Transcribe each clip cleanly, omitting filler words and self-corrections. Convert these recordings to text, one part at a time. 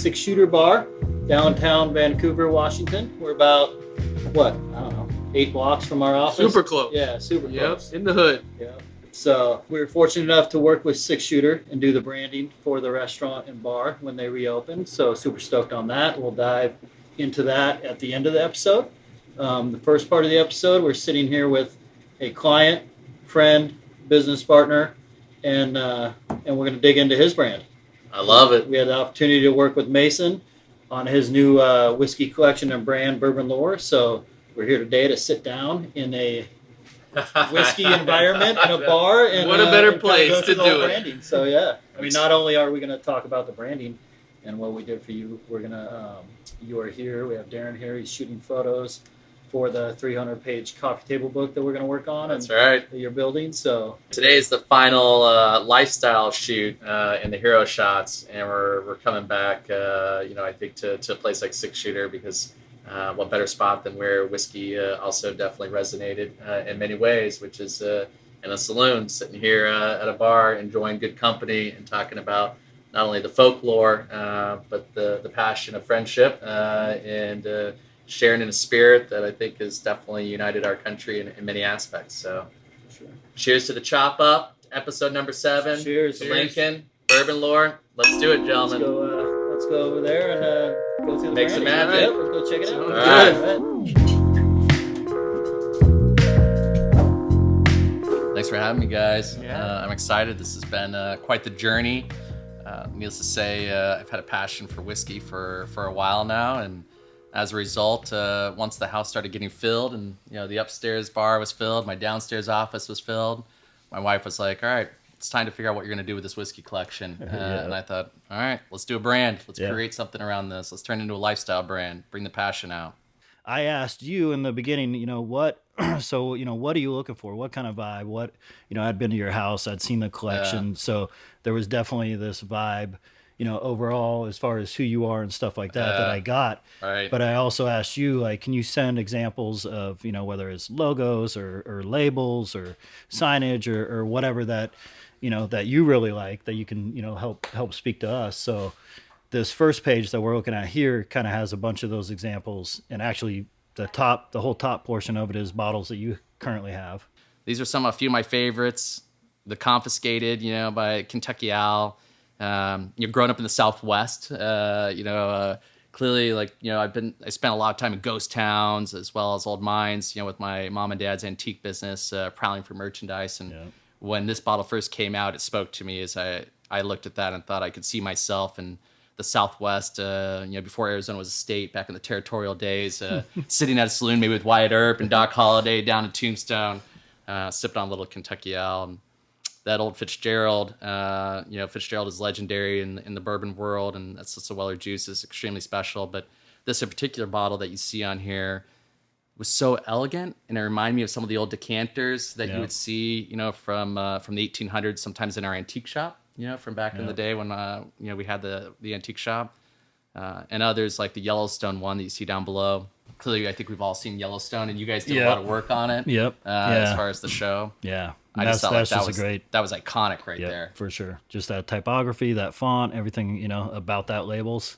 Six Shooter Bar, downtown Vancouver, Washington. We're about, I don't know, 8 blocks from our office. Super close. Yeah, super close. In the hood. Yeah. So we were fortunate enough to work with Six Shooter and do the branding for the restaurant and bar when they reopened. So super stoked on that. We'll dive into that at the end of the episode. The first part of the episode, we're sitting here with a client, friend, business partner, and we're going to dig into his brand. I love it. We had the opportunity to work with Mason on his new whiskey collection and brand, Bourbon Lore. So we're here today to sit down in a whiskey environment in a bar. And, what a better place to do it. Branding. So, yeah. I mean, not only are we going to talk about the branding and what we did for you, we're going to, you are here. We have Darren here. He's shooting photos for the 300-page coffee table book that we're going to work on. That's right. That you're building. So today is the final lifestyle shoot in the hero shots, and we're coming back. I think to a place like Six Shooter because what better spot than where whiskey also definitely resonated in many ways, which is in a saloon, sitting here at a bar, enjoying good company, and talking about not only the folklore but the passion of friendship and sharing in a spirit that I think has definitely united our country in many aspects. So, sure. Cheers to the Chop Up, episode number 7. Cheers. To Lincoln, Bourbon Lore. Let's do it, gentlemen. Let's go over there and go through the Make some branding. magic. Yep, let's go check it out. All right. Thanks for having me, guys. Yeah. I'm excited. This has been quite the journey. Needless to say, I've had a passion for whiskey for a while now, and as a result, once the house started getting filled and the upstairs bar was filled, my downstairs office was filled, my wife was like, all right, it's time to figure out what you're going to do with this whiskey collection. And I thought, all right, let's do a brand. Let's create something around this. Let's turn it into a lifestyle brand, bring the passion out. I asked you in the beginning, what are you looking for? What kind of vibe? I'd been to your house, I'd seen the collection. So there was definitely this vibe, overall, as far as who you are and stuff like that I got. Right. But I also asked you, can you send examples of, whether it's logos or labels or signage or whatever that, that you really like, that you can, help speak to us. So this first page that we're looking at here kind of has a bunch of those examples. And actually the whole top portion of it is bottles that you currently have. These are a few of my favorites. The Confiscated, by Kentucky Owl. You're growing up in the Southwest, clearly, I spent a lot of time in ghost towns as well as old mines, with my mom and dad's antique business, prowling for merchandise. And when this bottle first came out, it spoke to me as I looked at that and thought I could see myself in the Southwest, before Arizona was a state, back in the territorial days, sitting at a saloon maybe with Wyatt Earp and Doc Holliday down in Tombstone, sipping on a little Kentucky Owl. And that old Fitzgerald, Fitzgerald is legendary in the bourbon world, and that's just a Weller juice is extremely special. But this particular bottle that you see on here was so elegant, and it reminded me of some of the old decanters that you would see, from the 1800s, sometimes in our antique shop, from back in the day when we had the antique shop, and others like the Yellowstone one that you see down below. Clearly, I think we've all seen Yellowstone, and you guys did a lot of work on it. As far as the show. Yeah. I just felt like that was iconic there. there. For sure. Just that typography, that font, everything, about that label's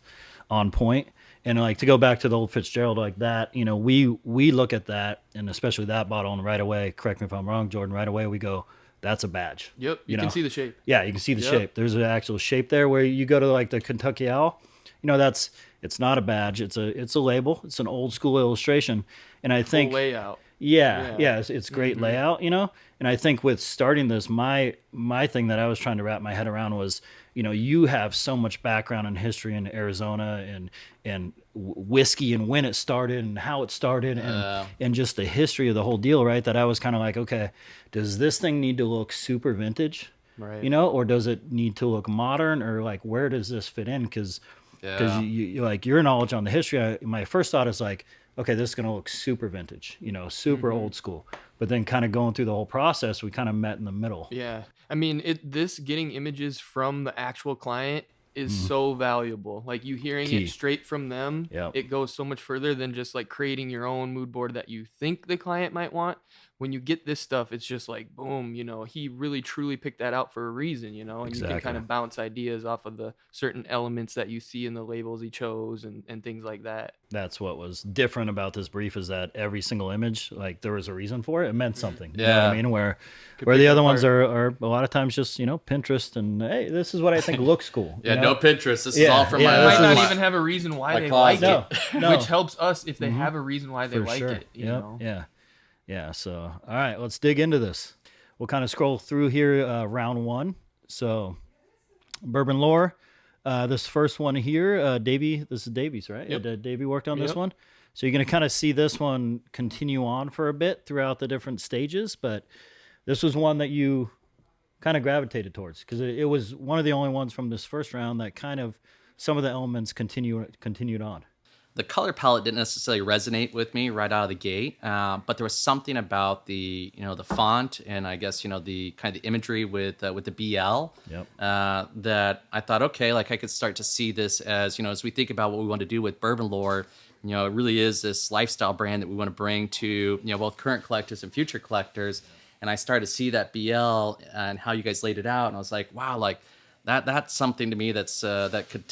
on point. And to go back to the old Fitzgerald like that, we look at that, and especially that bottle, and right away, correct me if I'm wrong, Jordan, right away we go, that's a badge. Yep, you can see the shape. Yeah, you can see the shape. There's an actual shape there where you go to the Kentucky Owl, it's not a badge, it's a label, it's an old school illustration. And I think full layout. Yeah, it's great layout, And I think with starting this, my thing that I was trying to wrap my head around was, you have so much background and history in Arizona and whiskey and when it started and how it started and just the history of the whole deal, right? That I was kind of like, okay, does this thing need to look super vintage, right? Or does it need to look modern, or where does this fit in? Because you your knowledge on the history, my first thought is okay, this is going to look super vintage, super old school. But then kind of going through the whole process, we kind of met in the middle. Yeah. I mean, getting images from the actual client is so valuable. You hearing it straight from them, it goes so much further than just creating your own mood board that you think the client might want. when you get this stuff, it's just like, boom, he really truly picked that out for a reason, and you can kind of bounce ideas off of the certain elements that you see in the labels he chose and things like that. That's what was different about this brief, is that every single image, like, there was a reason for it. It meant something. You know what I mean? Where the other ones are a lot of times just, Pinterest and, hey, this is what I think looks cool. No Pinterest. This is all from my. They might not even have a reason why they like it, which helps us if they have a reason why they like it. Yeah. So, all right, let's dig into this. We'll kind of scroll through here, round one. So, Bourbon Lore. This first one here, Davey, this is Davey's, right? Yep. Davey worked on this one. So you're going to kind of see this one continue on for a bit throughout the different stages, but this was one that you kind of gravitated towards because it was one of the only ones from this first round that kind of some of the elements continued on. The color palette didn't necessarily resonate with me right out of the gate, but there was something about the the font and I guess the kind of the imagery with the BL that I thought, okay, like I could start to see this as as we think about what we want to do with Bourbon Lore. It really is this lifestyle brand that we want to bring to both current collectors and future collectors. And I started to see that BL and how you guys laid it out, and I was like, wow, like that's something to me that's that could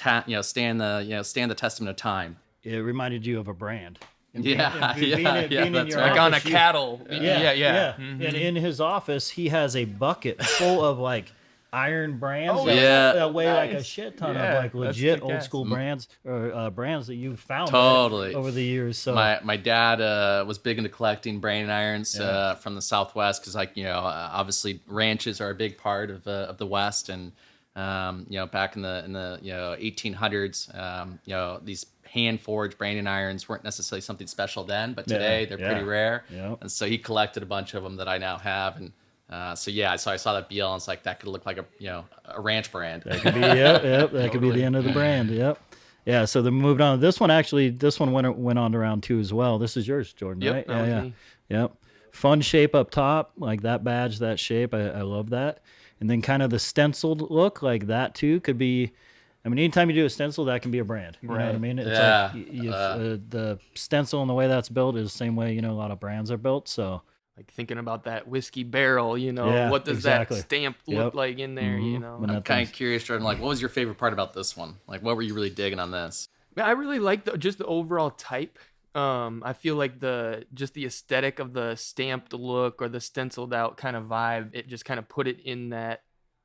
stand the testament of time. It reminded you of a brand. Being like on a cattle. Yeah. Mm-hmm. And in his office, he has a bucket full of like iron brands that weigh like a shit ton of like legit old school brands or brands that you've found over the years. So my dad was big into collecting branding irons from the Southwest because obviously ranches are a big part of the West, and back in the 1800s, these hand forged branding irons weren't necessarily something special then, but today they're pretty rare. And so he collected a bunch of them that I now have, and so I saw that BL and it's like that could look like a ranch brand. That could be that could be the end of the brand. Yeah. So they moved on. This one went on to round two as well. This is yours, Jordan, right? Yep. Fun shape up top, like that badge, that shape. I love that. And then kind of the stenciled look, like that too, could be. I mean, anytime you do a stencil, that can be a brand. You know what I mean? It's like the stencil and the way that's built is the same way, a lot of brands are built. So, like thinking about that whiskey barrel, what does that stamp look like in there, I'm kind of curious, Jordan, like what was your favorite part about this one? Like what were you really digging on this? I really like just the overall type. I feel like the aesthetic of the stamped look or the stenciled out kind of vibe, it just kind of put it in that.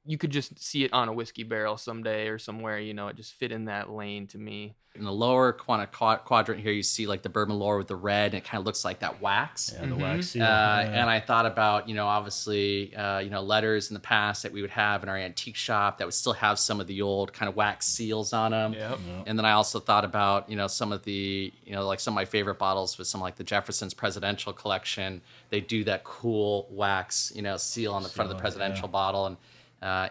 You could just see it on a whiskey barrel someday or somewhere, it just fit in that lane to me. In the lower quadrant here, you see like the Bourbon Lore with the red, and it kind of looks like that wax. Yeah, the wax seal. And I thought about, obviously, letters in the past that we would have in our antique shop that would still have some of the old kind of wax seals on them. Yep. And then I also thought about, some of the, like some of my favorite bottles with some like the Jefferson's Presidential Collection. They do that cool wax, seal on the front of the presidential bottle. And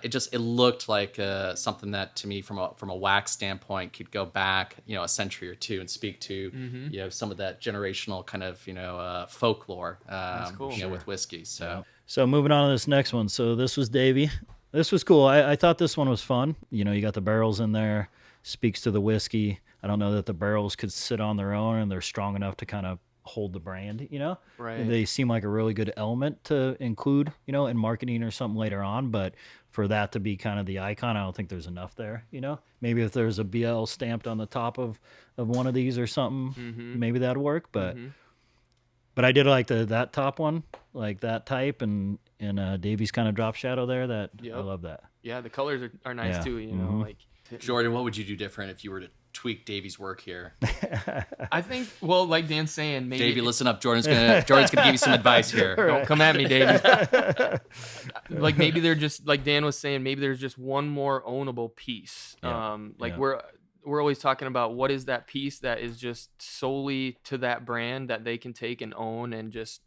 it looked like something that to me from a wax standpoint could go back a century or two and speak to some of that generational kind of folklore with whiskey. So moving on to this next one. So this was Davey. This was cool. I thought this one was fun. You got the barrels in there, speaks to the whiskey. I don't know that the barrels could sit on their own and they're strong enough to kind of hold the brand, right. And they seem like a really good element to include, in marketing or something later on, but for that to be kind of the icon, I don't think there's enough there, maybe if there's a BL stamped on the top of one of these or something, maybe that'd work, but I did like that top one, like that type and Davey's kind of drop shadow there. I love that. Yeah, the colors are nice too, like Jordan, what would you do different if you were to tweak Davey's work here? I think, well, like Dan's saying, maybe Davey, listen up. Jordan's gonna give you some advice here. Don't come at me, Davey. Like maybe they're just like Dan was saying. Maybe there's just one more ownable piece. We're always talking about what is that piece that is just solely to that brand that they can take and own and just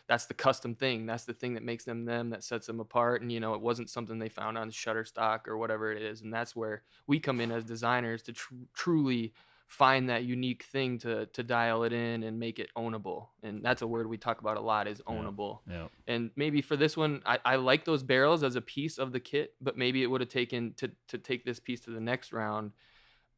that's the custom thing. That's the thing that makes them that sets them apart. And, it wasn't something they found on Shutterstock or whatever it is. And that's where we come in as designers to truly find that unique thing to dial it in and make it ownable. And that's a word we talk about a lot is ownable. Yeah. And maybe for this one, I like those barrels as a piece of the kit, but maybe it would have taken to take this piece to the next round.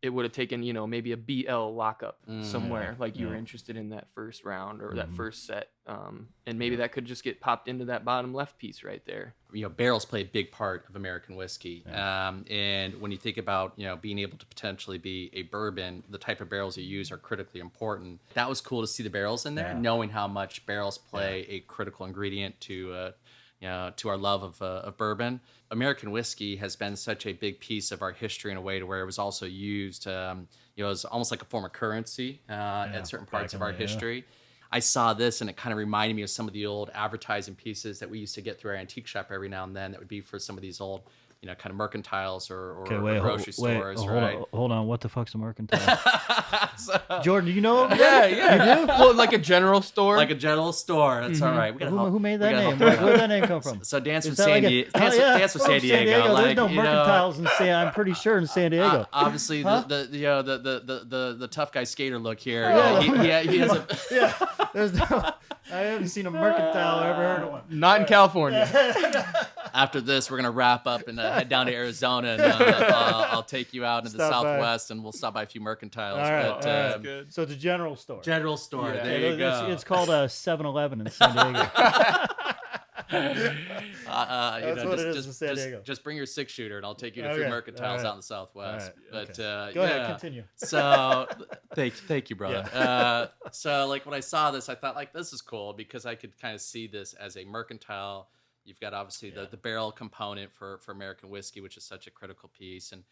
it would have taken, maybe a BL lockup somewhere, like you were interested in that first round or that first set. And maybe that could just get popped into that bottom left piece right there. Barrels play a big part of American whiskey. And when you think about, being able to potentially be a bourbon, the type of barrels you use are critically important. That was cool to see the barrels in there, knowing how much barrels play a critical ingredient to our love of bourbon. American whiskey has been such a big piece of our history in a way to where it was also used, as almost like a form of currency at certain parts of our history. I saw this and it kind of reminded me of some of the old advertising pieces that we used to get through our antique shop every now and then. That would be for some of these old, kind of mercantiles or grocery stores, right? Hold on. What the fuck's a mercantile? Jordan, do you know? Yeah. You do? Well, like a general store. Like a general store. That's all right. Who made that name? Where did that name come from? So Dan's from San Diego. Dan's from San Diego. There's no mercantiles in I'm pretty sure in San Diego. Obviously, the tough guy skater look here. He has a. There's no. I haven't seen a mercantile or ever heard of one. Not in California. After this, we're gonna wrap up and head down to Arizona, and I'll take you out into the Southwest, and we'll stop by a few mercantiles. All right, but all right. So it's a general store. General store. Yeah. There you go. It's called a 7-Eleven in San Diego. That's what it is in San Diego. Just bring your 6-shooter, and I'll take you to a few mercantiles out in the Southwest. Right. But Go ahead, continue. So thank you, brother. So like when I saw this, I thought like this is cool because I could kind of see this as a mercantile. You've got obviously the barrel component for American whiskey, which is such a critical piece, and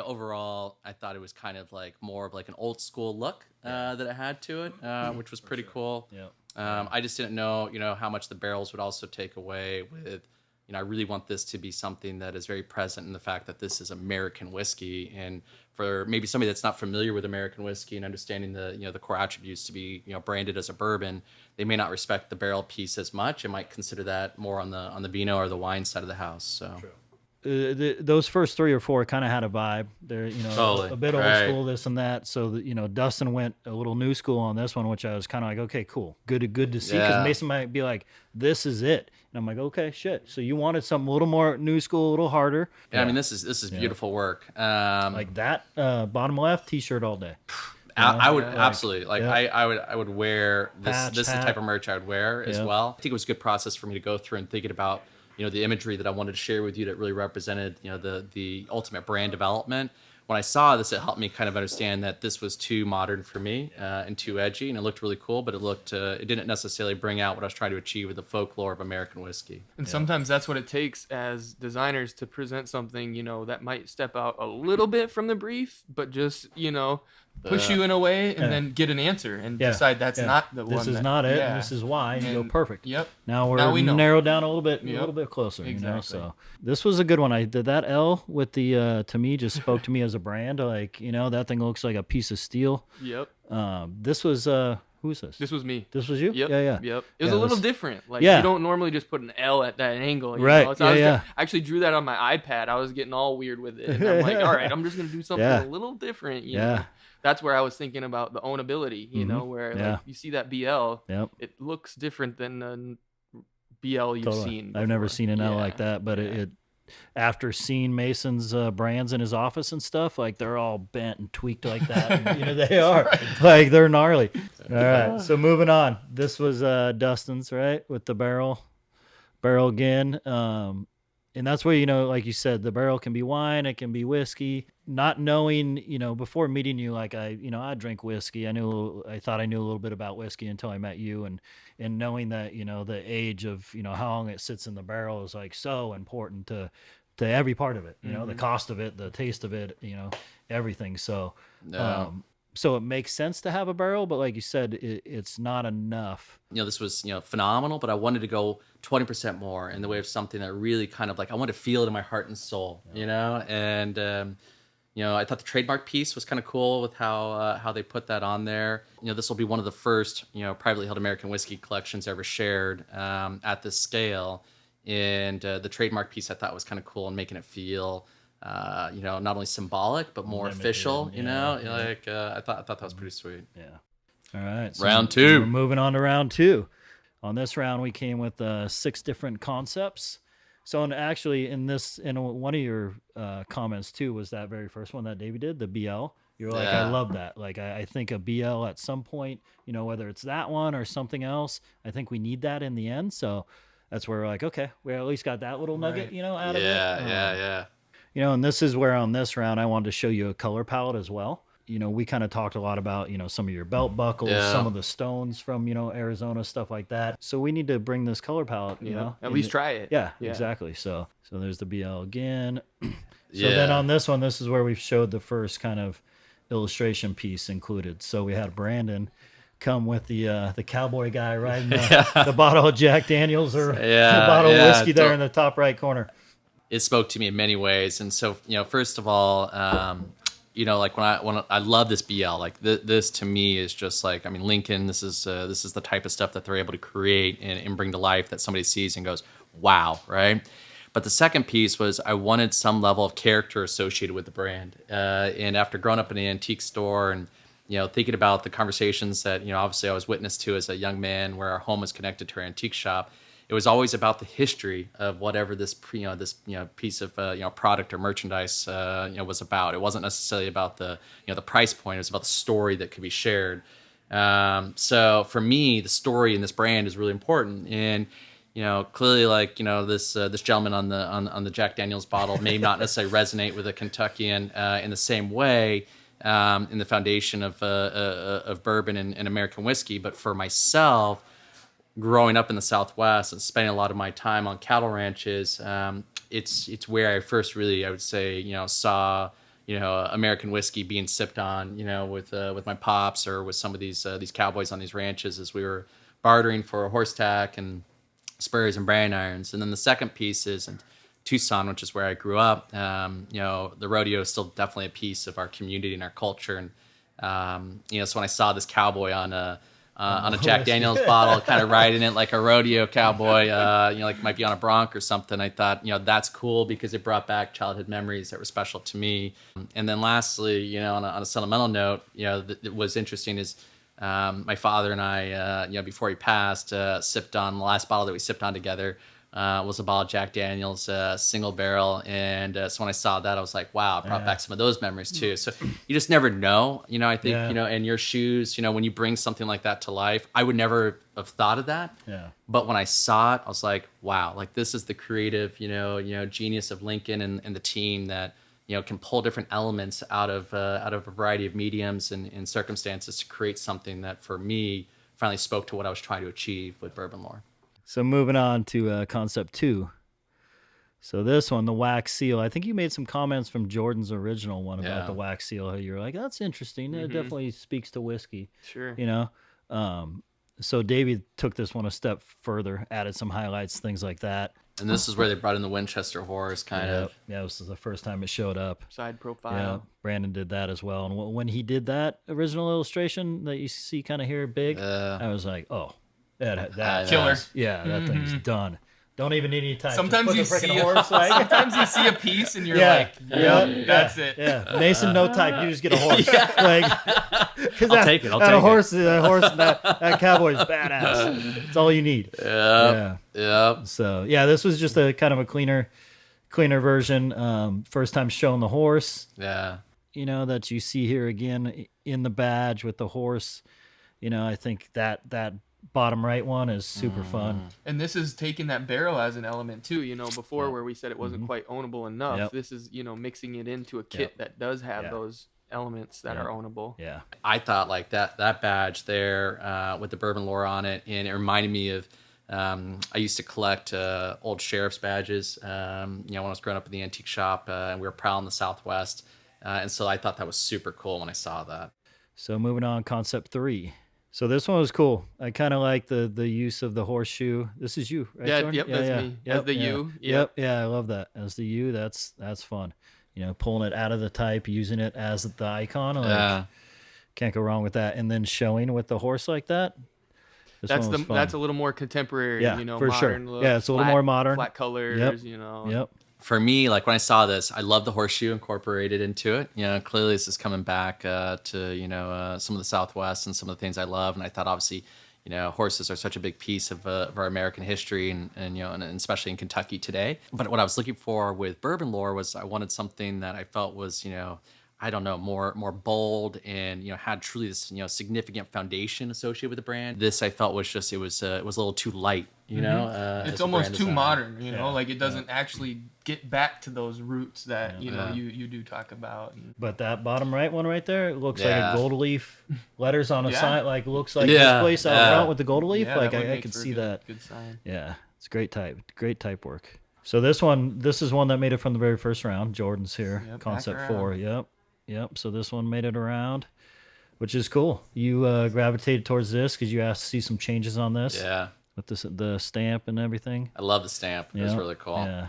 overall, I thought it was kind of like more of like an old school look that it had to it, which was pretty cool. Yeah. I just didn't know, how much the barrels would also take away with, I really want this to be something that is very present in the fact that this is American whiskey. And for maybe somebody that's not familiar with American whiskey and understanding the core attributes to be, branded as a bourbon, they may not respect the barrel piece as much and might consider that more on the vino or the wine side of the house. So. True. Those first 3 or 4 kind of had a vibe. They're totally. a bit old school, this and that. So Dustin went a little new school on this one, which I was kind of like, okay, cool, good to see. Because Mason might be like, this is it, and I'm like, okay, shit. So you wanted something a little more new school, a little harder. Yeah, I mean this is beautiful work. Like that bottom left T-shirt all day. I would absolutely I would wear this. This is the type of merch I would wear as well. I think it was a good process for me to go through and thinking about the imagery that I wanted to share with you that really represented the ultimate brand development. When I saw this, it helped me kind of understand that this was too modern for me and too edgy, and it looked really cool, but it didn't necessarily bring out what I was trying to achieve with the folklore of American whiskey. And sometimes that's what it takes as designers to present something, that might step out a little bit from the brief, but just, push you in a way and then get an answer and decide that's not the one. This is not it. And this is why. And you go perfect. Yep. Now we narrowed down a little bit closer. Exactly. So this was a good one. I did that L with the to me just spoke to me as a brand. Like that thing looks like a piece of steel. Yep. This was who's this? This was me. This was you? Yep. Yeah. Yep. It was a little different. Like you don't normally just put an L at that angle. Right. So I actually drew that on my iPad. I was getting all weird with it. And I'm like, all right, I'm just gonna do something a little different. You know? That's where I was thinking about the ownability, where like you see that BL, it looks different than the BL you've seen before. I've never seen an L like that, but it after seeing Mason's brands in his office and stuff, like they're all bent and tweaked like that. And, they are like they're gnarly. All right, so moving on. This was Dustin's, right, with the barrel again. And that's where, like you said, the barrel can be wine, it can be whiskey. Not knowing, before meeting you, like I drink whiskey. I thought I knew a little bit about whiskey until I met you, and knowing that, the age of, how long it sits in the barrel is like so important to every part of it. The cost of it, the taste of it, everything. So, so it makes sense to have a barrel, but like you said, it's not enough. This was, phenomenal, but I wanted to go 20% more in the way of something that really kind of like, I want to feel it in my heart and soul, and, I thought the trademark piece was kind of cool with how they put that on there. This will be one of the first, privately held American whiskey collections ever shared at this scale. And the trademark piece I thought was kind of cool and making it feel, not only symbolic, but more official, I thought that was pretty sweet. Yeah. All right. So round 2. We're moving on to round 2. On this round, we came with 6 different concepts. So, and actually, in one of your comments too was that very first one that Davey did, the BL. You're like, I Yeah. love that. Like, I think a BL at some point, whether it's that one or something else, I think we need that in the end. So that's where we're like, okay, we at least got that little nugget, out of it. Yeah. And this is where on this round I wanted to show you a color palette as well. We kind of talked a lot about, some of your belt buckles, some of the stones from, Arizona, stuff like that. So we need to bring this color palette, at least try it. Yeah, exactly. So there's the BL again. So then on this one, this is where we've showed the first kind of illustration piece included. So we had Brandon come with the cowboy guy riding the bottle of Jack Daniels or the bottle of whiskey there in the top right corner. It spoke to me in many ways. And so, first of all, like when I love this BL, like this to me is just like, I mean, Lincoln, this is the type of stuff that they're able to create and bring to life that somebody sees and goes, wow, right? But the second piece was I wanted some level of character associated with the brand. And after growing up in an antique store and, thinking about the conversations that, obviously I was witness to as a young man where our home was connected to our antique shop, it was always about the history of whatever this piece of product or merchandise was about. It wasn't necessarily about the the price point. It was about the story that could be shared. So for me, the story in this brand is really important. And clearly, like this gentleman on the Jack Daniel's bottle may not necessarily resonate with a Kentuckian in the same way in the foundation of bourbon and American whiskey. But for myself, growing up in the Southwest and spending a lot of my time on cattle ranches, it's where I first really, I would say, saw American whiskey being sipped on, with my pops or with some of these cowboys on these ranches as we were bartering for a horse tack and spurs and branding irons. And then the second piece is in Tucson, which is where I grew up. The rodeo is still definitely a piece of our community and our culture. And so when I saw this cowboy on a Jack Daniel's bottle, kind of riding it like a rodeo cowboy, like might be on a bronc or something, I thought, that's cool because it brought back childhood memories that were special to me. And then lastly, on a sentimental note, that was interesting is my father and I, before he passed, sipped on the last bottle that we sipped on together. Was a bottle of Jack Daniel's single barrel, and so when I saw that, I was like, "Wow!" It brought back some of those memories too. So you just never know, I think in your shoes, when you bring something like that to life, I would never have thought of that. Yeah. But when I saw it, I was like, "Wow!" Like this is the creative, genius of Lincoln and the team that can pull different elements out of a variety of mediums and circumstances to create something that for me finally spoke to what I was trying to achieve with Bourbon Lore. So moving on to concept 2. So this one, the wax seal. I think you made some comments from Jordan's original one about the wax seal. You're like, that's interesting. It definitely speaks to whiskey. Sure. So David took this one a step further, added some highlights, things like that. And this is where they brought in the Winchester horse, kind of. Yeah, this is the first time it showed up. Side profile. Yeah, Brandon did that as well. And when he did that original illustration that you see kind of here big, I was like, oh. That killer. That thing's done. Don't even need any time. Sometimes you see sometimes you see a piece and you're like, that's it. Yeah, Mason, no type. You just get a horse. I'll take it. That horse, that cowboy's badass. That's all you need. Yeah. So this was just a kind of a cleaner version. First time showing the horse. Yeah. That you see here again in the badge with the horse. I think that bottom right one is super fun. And this is taking that barrel as an element too, before where we said it wasn't quite ownable enough. Yep. This is, mixing it into a kit that does have those elements that are ownable. Yeah. I thought like that badge there with the Bourbon Lore on it, and it reminded me of I used to collect old sheriff's badges, when I was growing up in the antique shop, and we were prowling the Southwest. And so I thought that was super cool when I saw that. So moving on, concept 3. So this one was cool. I kind of like the use of the horseshoe. This is you, right? Yeah, Jordan? yep, that's me. As the U. Yep, I love that. As the U, that's fun. Pulling it out of the type, using it as the icon. Can't go wrong with that. And then showing with the horse like that. That's a little more contemporary. Yeah, for modern sure. Look, Yeah, it's a little more modern. Flat colors. Yep. For me, like when I saw this, I love the horseshoe incorporated into it. Clearly this is coming back to some of the Southwest and some of the things I love. And I thought obviously, horses are such a big piece of our American history, and especially in Kentucky today. But what I was looking for with Bourbon Lore was I wanted something that I felt was, I don't know, more bold and had truly this significant foundation associated with the brand. This I felt was just it was a little too light, It's almost too modern, like it doesn't actually get back to those roots that you do talk about. But that bottom right one right there, it looks like a gold leaf letters on a sign, like looks like this place out front with the gold leaf. Like I can see that. Good sign. Yeah, it's great type work. So this is one that made it from the very first round. Jordan's here, Concept 4. Yep. So this one made it around, which is cool. You gravitated towards this because you asked to see some changes on this. Yeah. With the stamp and everything. I love the stamp. It was really cool. Yeah.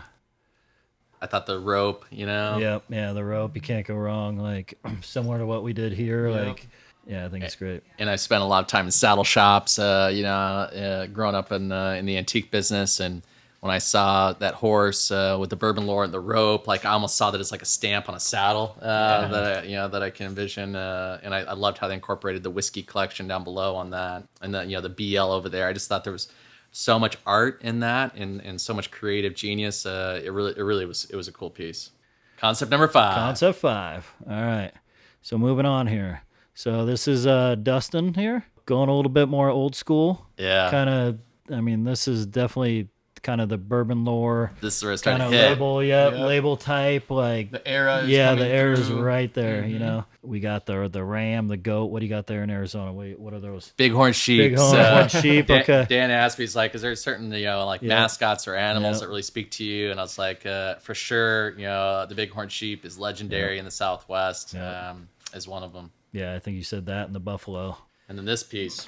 I thought the rope, Yep. Yeah, the rope, you can't go wrong. Like similar to what we did here. Yep. Like, yeah, I think it's great. And I spent a lot of time in saddle shops, growing up in the antique business. And when I saw that horse with the Bourbon Lore and the rope, like I almost saw that as like a stamp on a saddle that I can envision. And I loved how they incorporated the whiskey collection down below on that, and the BL over there. I just thought there was so much art in that, and so much creative genius. It really was a cool piece. Concept number 5. Concept 5. All right. So moving on here. So this is Dustin here, going a little bit more old school. Yeah. Kind of. I mean, this is definitely kind of the Bourbon Lore. This is where it's kind of hit. label, label type, like the era. The era is right there. Mm-hmm. We got the ram, the goat. What do you got there in Arizona? What are those? Bighorn sheep. Bighorn sheep. Okay. Dan asked me, he's like, "Is there certain mascots or animals that really speak to you?" And I was like, "For sure, the Bighorn sheep is legendary in the Southwest. Is one of them." Yeah, I think you said that, and the buffalo. And then this piece.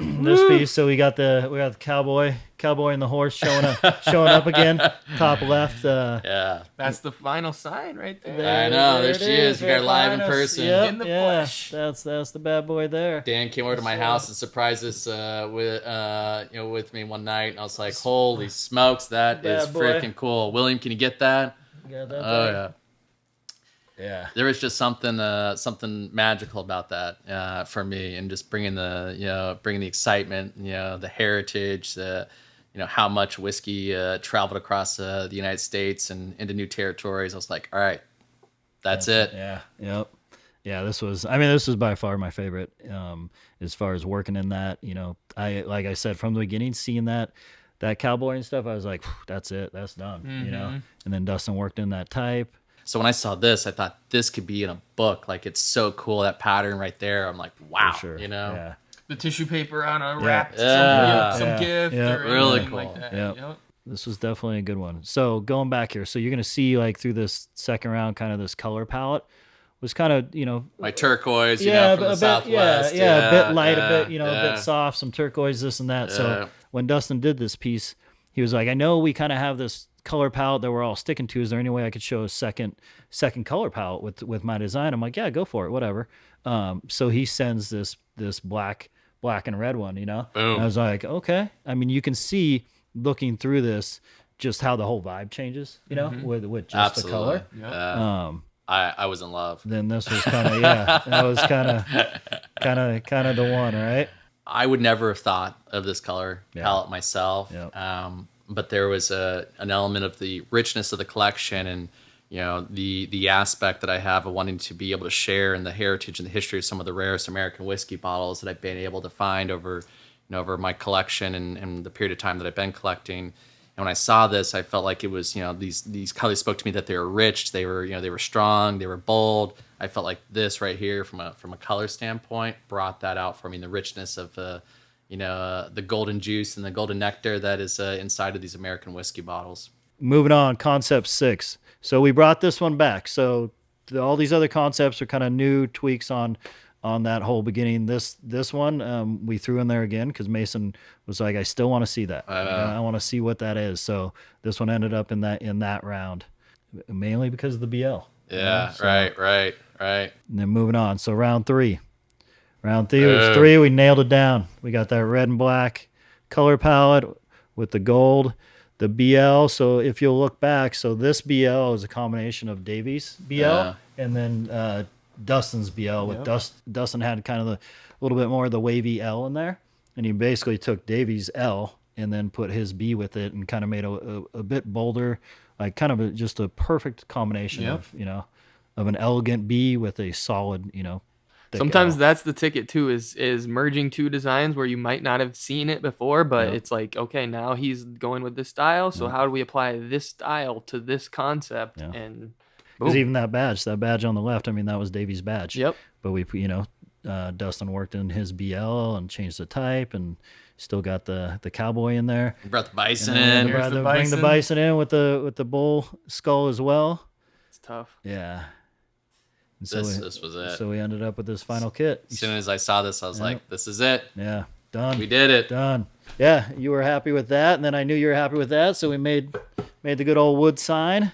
So we got the cowboy and the horse showing up again. Top left. That's the final sign right there. I know. There she is. You got her live in person. Yep, in the flesh. That's the bad boy there. Dan came over to my house and surprised us with me one night, and I was like, "Holy smokes, that is freaking cool!" William, can you get that? Got that yeah. Yeah, there was just something magical about that for me, and just bringing the excitement, the heritage, how much whiskey traveled across the United States and into new territories. I was like, all right, that's it. Yeah, yep, yeah. This was by far my favorite as far as working in that. Like I said from the beginning, seeing that cowboy and stuff, I was like, that's it, that's done. Mm-hmm. And then Dustin worked in that type. So when I saw this, I thought this could be in a book. Like, it's so cool, that pattern right there. I'm like, wow, sure. Yeah. The tissue paper on a wrap, some gift, or really cool. like that. Yeah. Yep. This was definitely a good one. So going back here, so you're gonna see like through this second round, kind of this color palette was kind of my turquoise, from the a Southwest, bit light, a bit soft, some turquoise, this and that. So when Dustin did this piece, he was like, I know we kind of have this color palette that we're all sticking to. Is there any way I could show a second color palette with my design? I'm like, yeah, go for it, whatever. So he sends this black and red one, Boom. And I was like, okay. I mean, you can see looking through this just how the whole vibe changes, with just Absolutely. the color. I was in love. Then this was kind of that was kind of the one, right? I would never have thought of this color palette myself. Yep. But there was an element of the richness of the collection, and the aspect that I have of wanting to be able to share in the heritage and the history of some of the rarest American whiskey bottles that I've been able to find over my collection and the period of time that I've been collecting. And when I saw this, I felt like it was these colors spoke to me, that they were rich, they were strong, they were bold. I felt like this right here from a color standpoint brought that out for me, the richness of the golden juice and the golden nectar that is inside of these American whiskey bottles. Moving on, concept 6. So we brought this one back. So all these other concepts are kind of new tweaks on that whole beginning. This one we threw in there again because Mason was like, I still want to see that. I want to see what that is. So this one ended up in that round, mainly because of the BL. Yeah, So, right. And then moving on. So round 3. Round 3, we nailed it down. We got that red and black color palette with the gold, the BL. So if you'll look back, so this BL is a combination of Davies' BL and then Dustin's BL. With Dustin had kind of a little bit more of the wavy L in there. and he basically took Davy's L and then put his B with it and kind of made a bit bolder, like kind of just a perfect combination of, of an elegant B with a solid, thick Sometimes L. that's the ticket too, is merging two designs where you might not have seen it before, but it's like, okay, now he's going with this style, so how do we apply this style to this concept? And because even that badge on the left, I mean, that was Davy's badge. Yep. But we, Dustin worked in his BL and changed the type and still got the cowboy in there. We brought the bison And in. then bring the bison in with the bull skull as well. It's tough. Yeah. And This was it. So we ended up with this final kit. As soon as I saw this, I was like, this is it. Yeah. Done. We did it. Done. Yeah, you were happy with that, and then I knew you were happy with that, so we made the good old wood sign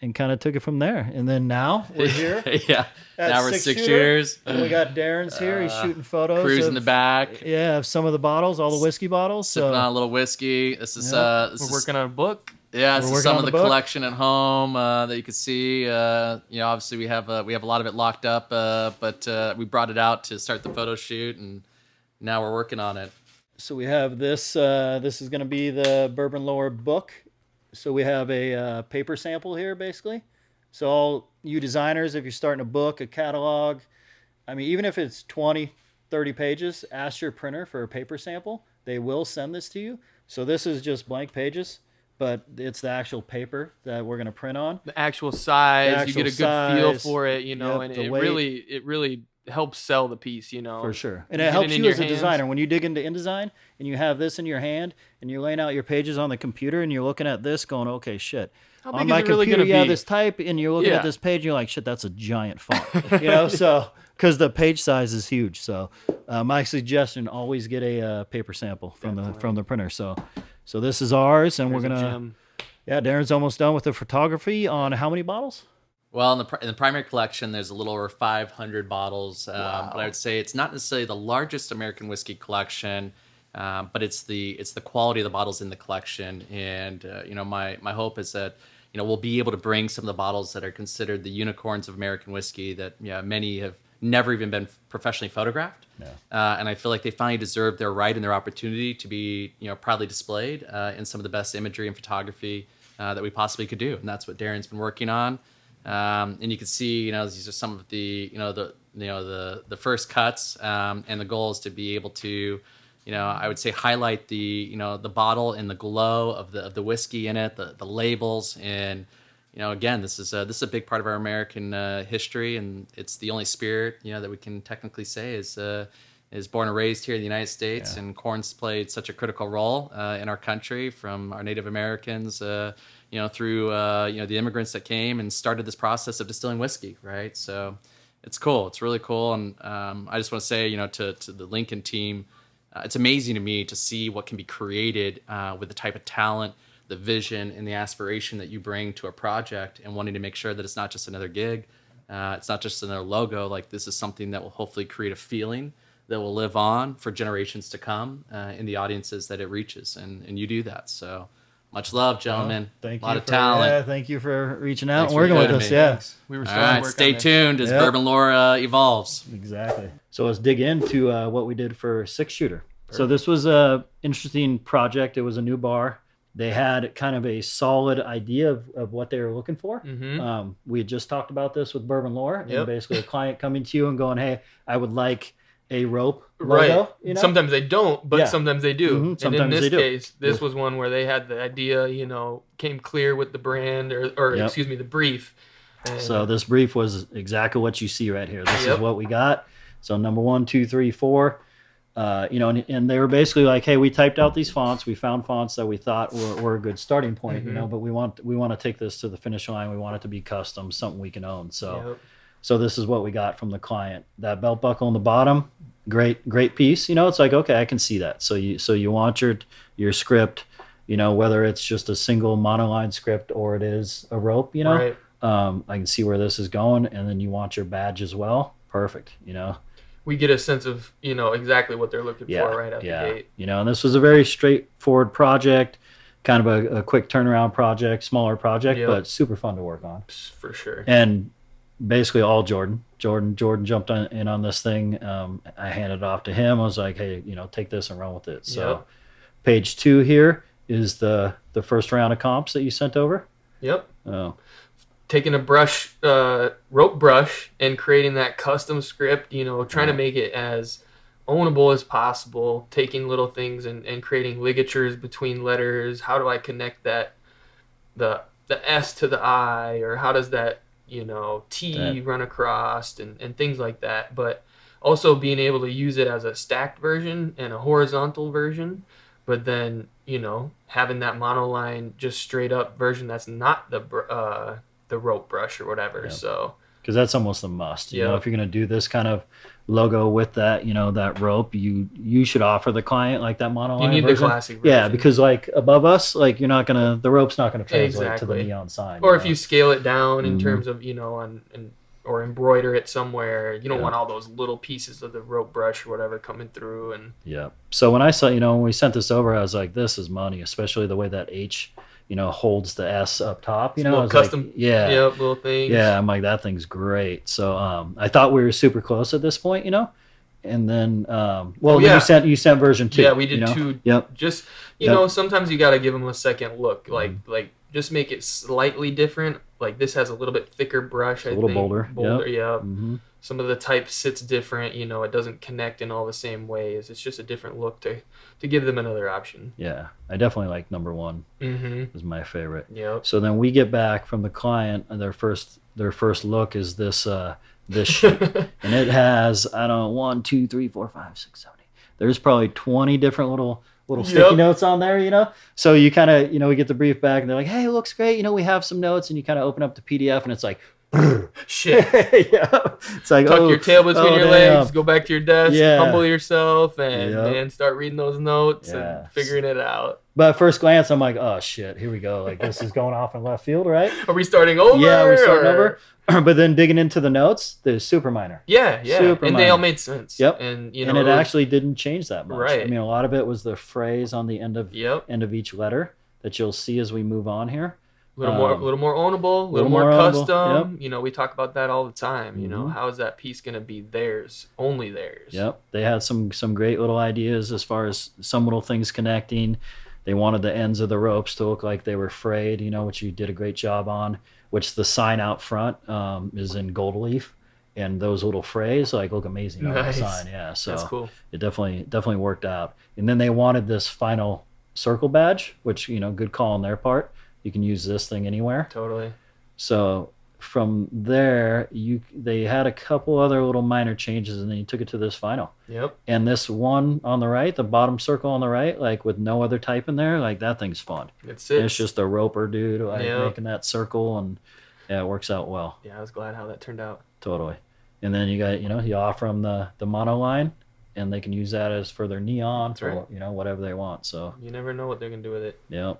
and kind of took it from there. And then now we're here. Yeah. Now we're six shooters. And we got Darren's here. He's shooting photos. Cruz in the back. Yeah, of some of the bottles, all the whiskey bottles. Sipping on a little whiskey. This is We're working on a book. Yeah, this We're is some of working the on the book. collection at home that you can see. Obviously we have a lot of it locked up, but we brought it out to start the photo shoot, and now we're working on it. So we have this. This is going to be the Bourbon Lore book. So we have a paper sample here, basically. So all you designers, if you're starting a book, a catalog, I mean, even if it's 20, 30 pages, ask your printer for a paper sample. They will send this to you. So this is just blank pages, but it's the actual paper that we're going to print on. The actual size, you get a good feel size, for it, and the it weight. really helps sell the piece, For sure. And You it get helps in you your as a hands. designer. When you dig into InDesign and you have this in your hand and you're laying out your pages on the computer and you're looking at this going, okay, shit. How On big my is it really computer, gonna be? this type, and you're looking Yeah. at this page and you're like, shit, that's a giant font. So, because the page size is huge. So, my suggestion, always get a paper sample from the printer. So this is ours, and There's we're a going to, gem. Darren's almost done with the photography on how many bottles? Well, in the primary collection, there's a little over 500 bottles, but I would say it's not necessarily the largest American whiskey collection, but it's the quality of the bottles in the collection. And my hope is that we'll be able to bring some of the bottles that are considered the unicorns of American whiskey that many have never even been professionally photographed. And I feel like they finally deserve their right and their opportunity to be proudly displayed in some of the best imagery and photography that we possibly could do. And that's what Darren's been working on. And you can see, these are some of the first cuts, and the goal is to be able to, I would say highlight the bottle and the glow of the whiskey in it, the labels, and again, this is a big part of our American history, and it's the only spirit that we can technically say is born and raised here in the United States, and corn's played such a critical role in our country, from our Native Americans, through the immigrants that came and started this process of distilling whiskey, right? So it's cool. It's really cool, and I just want to say, to the Lincoln team, it's amazing to me to see what can be created with the type of talent, the vision, and the aspiration that you bring to a project, and wanting to make sure that it's not just another gig, it's not just another logo. Like, this is something that will hopefully create a feeling that will live on for generations to come in the audiences that it reaches, and you do that. So much love, gentlemen. Thank a lot you of talent. Yeah, thank you for reaching out Thanks and for working with joining us. me. Yeah. We were All starting to right, work stay on this. tuned as Yep. Bourbon Lore evolves. Exactly. So let's dig into what we did for six shooter. So this was a interesting project. It was a new bar. They had kind of a solid idea of what they were looking for. Mhm. We had just talked about this with Bourbon Lore, and Yep. basically a client coming to you and going, "Hey, I would like a rope Right. logo." Sometimes they don't, but Yeah. sometimes they do. Mhm. And in Sometimes this they do. case, this was one where they had the idea, came clear with the brand or Yep. excuse me, the brief. And So this brief was exactly what you see right here. This Yep. is what we got. So number 1, 2, 3, 4. And they were basically like, "Hey, we typed out these fonts. We found fonts that we thought were a good starting point, but we want to take this to the finish line. We want it to be custom, something we can own." So this is what we got from the client. That belt buckle on the bottom, great piece. It's like, okay, I can see that. So you want your script, whether it's just a single monoline script or it is a rope, Right. I can see where this is going, and then you want your badge as well. Perfect, we get a sense of, exactly what they're looking for right out the gate. And this was a very straightforward project, kind of a quick turnaround project, smaller project, Yep. but super fun to work on. For sure. And basically all Jordan. Jordan jumped in on this thing. I handed it off to him. I was like, hey, take this and run with it. So Yep. page 2 here is the first round of comps that you sent over. Yep. Oh, Taking a brush, rope brush, and creating that custom script, trying to make it as ownable as possible, taking little things and creating ligatures between letters. How do I connect that, the S to the I, or how does that, T run across, and things like that. But also being able to use it as a stacked version and a horizontal version, but then, having that monoline just straight up version that's not the rope brush or whatever. Yep. So because that's almost a must. Yeah. If you're going to do this kind of logo with that, that rope, you should offer the client like that monoline you need version. the classic version. Yeah, because like above us, like you're not gonna, the rope's not gonna translate to the Exactly. neon sign. Or if you scale it down in Mhm. terms of, or embroider it somewhere, you don't Yeah. want all those little pieces of the rope brush or whatever coming through. And Yeah. So when I saw, when we sent this over, I was like, this is money, especially the way that H, holds the S up top. I little was custom, like, yeah, yep, little things. yeah. I'm like, that thing's great. So I thought we were super close at this point, and then then yeah. you sent version 2. Yeah, we did 2. Yep. Just Yep. sometimes you got to give them a second look, like just make it slightly different. Like this has a little bit thicker brush, I little think. bolder. Yeah. Mm-hmm. Some of the type sits different. It doesn't connect in all the same ways. It's just a different look to give them another option. Yeah, I definitely like number 1. Mm-hmm. Is my favorite. Yep. So then we get back from the client, and their first look is this sheet, and it has 1, 2, 3, 4, 5, 6, 7, 8. There's probably 20 different little sticky Yep. notes on there, So you kind of we get the brief back, and they're like, "Hey, it looks great. We have some notes," and you kind of open up the PDF, and it's like, Shit. yeah, it's like Tuck your tail between your damn. legs, go back to your desk, Yeah. humble yourself, and Yep. start reading those notes Yeah. and figuring it out. But at first glance, I'm like, "Oh shit, here we go. Like this is going off in left field, right?" Are we starting over? Yeah, we're starting or- over. But then digging into the notes, they're super minor. Yeah, Super and they minor. all made sense. Yep. And And it actually didn't change that much. Right. I mean, a lot of it was the phrase on the end of Yep. each letter that you'll see as we move on here. A little more ownable, a little more ownable, custom. We talk about that all the time. Mhm. How is that piece going to be theirs, only theirs? Yep. They had some great little ideas as far as some little things connecting. They wanted the ends of the ropes to look like they were frayed, which you did a great job on, which the sign out front is in gold leaf. And those little frays look amazing on the Nice. sign. Yeah. So That's cool. it definitely worked out. And then they wanted this final circle badge, which, good call on their part. You can use this thing anywhere. Totally. So from there, they had a couple other little minor changes, and then you took it to this final. Yep. And this one on the right, the bottom circle on the right, with no other type in there, that thing's fun. It's And it's just a roper dude Yep. making that circle, and yeah, it works out well. Yeah, I was glad how that turned out. Totally. And then you got, you offer them the monoline, and they can use that as for their neon, That's for right. whatever they want. So You never know what they're going to do with it. yeah.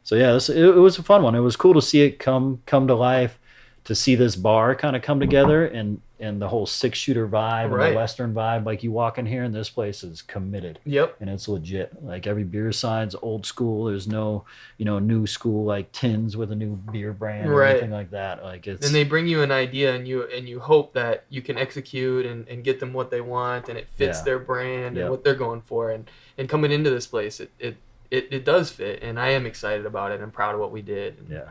So yeah, it was a fun one. It was cool to see it come to life, to see this bar kind of come together, and the whole 6-shooter vibe and Right. the Western vibe. Like you walk in here, and this place is committed, Yep. and it's legit. Like every beer sign's old school. There's no, new school like tins with a new beer brand or Right. anything like that. Like it's And they bring you an idea, and you hope that you can execute and get them what they want, and it fits Yeah. their brand Yep. and what they're going for. And coming into this place, it does fit, and I am excited about it. I'm proud of what we did. yeah,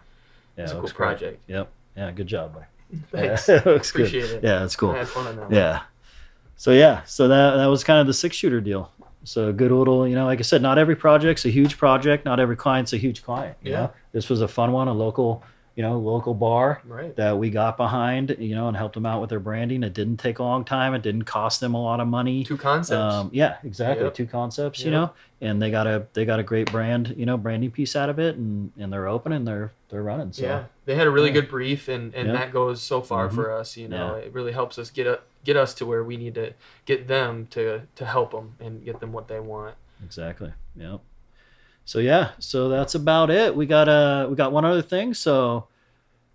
It's a it cool looks great. project. Yep, yeah, good job, buddy. Thanks. Yeah, it looks good. Appreciate it. Yeah, it's cool. I had fun on that one. Yeah. So that was kind of the 6-shooter deal. So a good little, like I said, not every project's a huge project. Not every client's a huge client. You Yeah. know? This was a fun one, a local bar Right. that we got behind, and helped them out with their branding. It didn't take a long time. It didn't cost them a lot of money. 2 concepts. Yeah, exactly. Yep. 2 concepts, Yep. and they got a great branding piece out of it, and they're open and they're running. So Yeah, they had a really yeah. good brief, and Yeah. that goes so far Mhm. for us. Yeah. It really helps us get us to where we need to get them to help them and get them what they want. Exactly. Yep. So that's about it. We got one other thing. So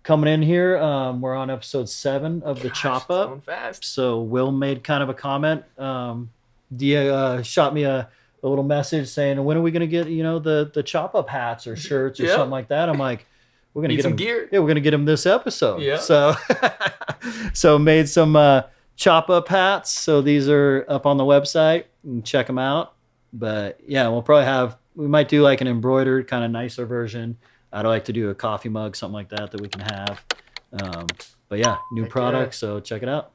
coming in here, we're on episode 7 of the Gosh, Chop it's Up. going fast. So Will made kind of a comment. Dia shot me a little message saying, when are we going to get the Chop Up hats or shirts or Yep. something like that? I'm like, we're gonna Need get some him gear. Yeah, we're gonna get him this episode. Yeah. So made some chop up hats. So these are up on the website. You can check them out. But yeah, we might do like an embroidered kind of nicer version. I'd like to do a coffee mug, something like that we can have. But yeah, new product. So check it out.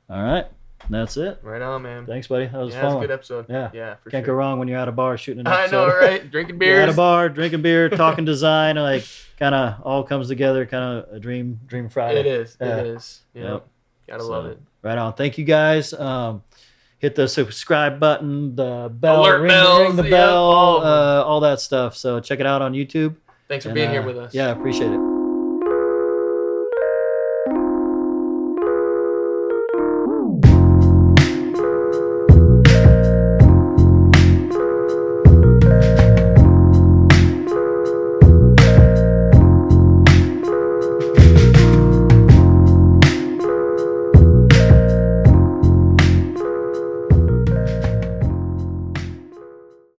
All right. That's it. Right on, man. Thanks, buddy. That was Yeah, fun. it's a good episode. Yeah. For Can't sure. go wrong when you're at a bar shooting an I episode. know, right? Drinking You're beers. at a bar, drinking beer, talking design, like kind of all comes together, kind of a dream Friday. It is. Yeah. It is. Yeah. Yep. Gotta love it. Right on. Thank you guys. Hit the subscribe button, the bell, Alert ring bells, the yeah, bell, all of them. all that stuff. So check it out on YouTube. Thanks for being here with us. Yeah, appreciate it.